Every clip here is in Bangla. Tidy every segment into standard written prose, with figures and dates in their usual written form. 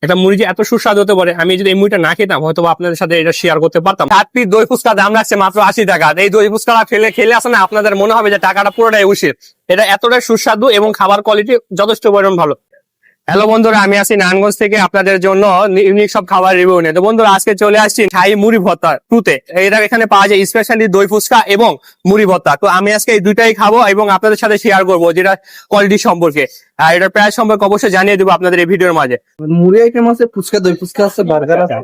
এটা মুড়ি যে এত সুস্বাদু হতে পারে, আমি যদি এই মুড়িটা না খেতাম হয়তো আপনাদের সাথে এটা শেয়ার করতে পারতাম। 7 পিস দই ফুচকা দাম রাখছে মাত্র 80 টাকা। এই দই ফুচকা খেলে আসে না, আপনাদের মনে হবে যে টাকাটা পুরোটাই উচিত। এটা এতটাই সুস্বাদু এবং খাবার কোয়ালিটি যথেষ্ট পরিমাণ ভালো। হ্যালো বন্ধুরা, আমি আছি নারায়ণগঞ্জ থেকে আপনাদের জন্য ইউনিক সব খাবার রিভিউ নিয়ে। তো বন্ধুরা, আজকে চলে আসছি শাহী মুড়ি ভর্তা টুতে। এটা এখানে পাওয়া যায় স্পেশালি দই ফুচকা এবং মুড়ি ভর্তা। তো আমি আজকে এই দুইটাই খাবো এবং আপনাদের সাথে শেয়ার করবো যেটা কোয়ালিটি সম্পর্কে, আর এটার প্রাইস সম্পর্কে অবশ্যই জানিয়ে দেবো আপনাদের এই ভিডিওর মাঝে। মুড়ি আইটেম আছে, ফুচকা, দই ফুচকা আছে, বার্গার আছে।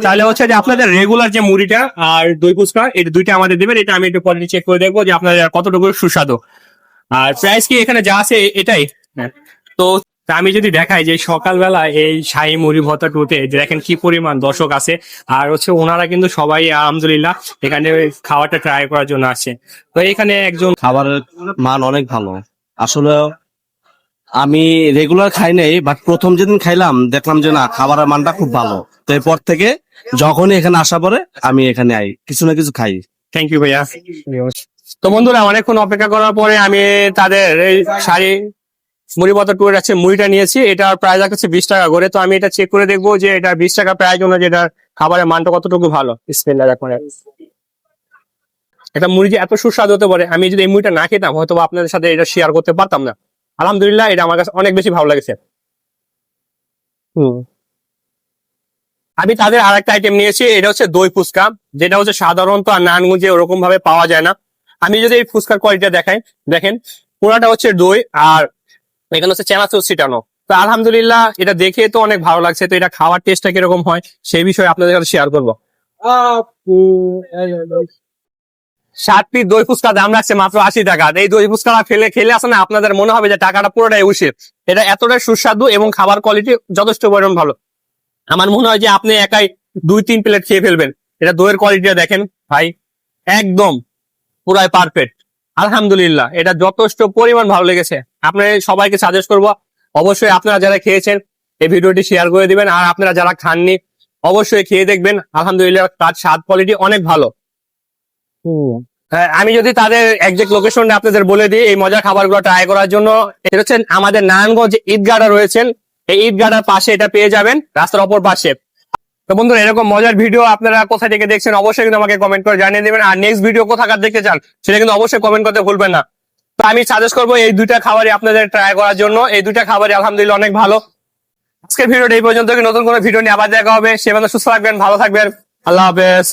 তাহলে হচ্ছে যে আপনাদের রেগুলার যে মুড়িটা আর দই ফুচকা এই দুইটা আমাদের দেবেন। এটা আমি একটু কোয়ালিটি চেক করে দেখবো যে আপনাদের কতটুকু সুস্বাদু। আর প্রাইস কি এখানে যা আছে এটাই। তো আমি যদি দেখাই যে সকালবেলা এই শাহী মুড়ি ভর্তা টুতে দেখেন কি পরিমাণ দর্শক আছে, আর হচ্ছে ওনারা কিন্তু সবাই আলহামদুলিল্লাহ এখানে খাবারটা ট্রাই করার জন্য আসছে। তো এখানে একজন খাবারের মান অনেক ভালো। আসলে আমি রেগুলার খাই নাই, বাট প্রথম যেদিন খাইলাম দেখলাম যে না, খাবারের মানটা খুব ভালো। তো এরপর থেকে যখনই এখানে আসা পরে আমি এখানে আই, কিছু না কিছু খাই। থ্যাংক ইউ ভাইয়া। তো বন্ধুরা, অনেকক্ষণ অপেক্ষা করার পরে আমি তাদের এই শাড়ি মুড়ি ভর্তা টুয়ের আছে মুড়িটা নিয়েছি। এটার প্রাইস আছে 20 টাকা করে। তো আমি এটা চেক করে দেখবো যে এটা 20 টাকা প্রাইস অনুযায়ী এটার খাবারের মানটা কতটুকু ভালো। স্পেন্ডার এখন এটা মুড়ি যে এত সুস্বাদু হতে পারে, আমি যদি এই মুড়িটা না খেতাম হয়তো আপনাদের সাথে এটা শেয়ার করতে পারতাম না। আলহামদুলিল্লাহ, এটা আমার কাছে অনেক বেশি ভালো লেগেছে। আমি তাদের আরেকটা আইটেম নিয়েছি, এটা হচ্ছে দই ফুচকা, যেটা হচ্ছে সাধারণত আর নারায়ণগঞ্জে ওরকম ভাবে পাওয়া যায় না। আমি যদি এই ফুচকার কোয়ালিটিটা দেখাই, দেখেন পুরাটা হচ্ছে দই আর এখানে হচ্ছে চানাচুর ছিটানো। তো আলহামদুলিল্লাহ, এটা দেখে তো অনেক ভালো লাগছে। তো এটা খাওয়ার টেস্টটা কিরকম হয় সেই বিষয়ে আপনাদের সাথে শেয়ার করবো। 7 পিস দই ফুচকা দাম রাখছে মাত্র 80 টাকা। এই দই ফুচকা খেলে আসে না, আপনাদের মনে হবে যে টাকাটা পুরোটাই উচিত। এটা এতটাই সুস্বাদু এবং খাবার কোয়ালিটি যথেষ্ট পরিমাণ ভালো। আমার মনে হয় যে আপনি একাই 2-3 প্লেট খেয়ে ফেলবেন। এটা দইয়ের কোয়ালিটিটা দেখেন ভাই, একদম পুরাই পারফেক্ট। আলহামদুলিল্লাহ, এটা যথেষ্ট পরিমাণ ভালো লেগেছে। আপনার সবাইকে সাজেস্ট করবো, অবশ্যই আপনারা যারা খেয়েছেন এই ভিডিওটি শেয়ার করে দিবেন, আর আপনারা যারা খাননি অবশ্যই খেয়ে দেখবেন। আলহামদুলিল্লাহ, তার স্বাদ কোয়ালিটি অনেক ভালো। হ্যাঁ, আমি যদি তাদের একজ্যাক্ট লোকেশনটা আপনাদের বলে দিই এই মজার খাবারগুলো ট্রাই করার জন্য, এটা হচ্ছে আমাদের নারায়ণগঞ্জ ঈদগাহটা রয়েছেন, এই ঈদগাহটার পাশে এটা পেয়ে যাবেন, রাস্তার অপর পাশে। তো বন্ধুরা, এরকম মজার ভিডিও আপনারা কোথা থেকে দেখছেন অবশ্যই কিন্তু আমাকে কমেন্ট করে জানিয়ে দেবেন। আর নেক্সট ভিডিও কোথাকার দেখতে চান সেটা কিন্তু অবশ্যই কমেন্ট করতে ভুলবেন না। তো আমি সাজেস্ট করবো এই দুইটা খাবারই আপনাদের ট্রাই করার জন্য। এই দুইটা খাবারই আলহামদুলিল্লাহ অনেক ভালো। আজকের ভিডিওটা এই পর্যন্ত। নতুন কোনো ভিডিও নিয়ে আবার দেখা হবে। সে পর্যন্ত সুস্থ থাকবেন, ভালো থাকবেন। আল্লাহ হাফেজ।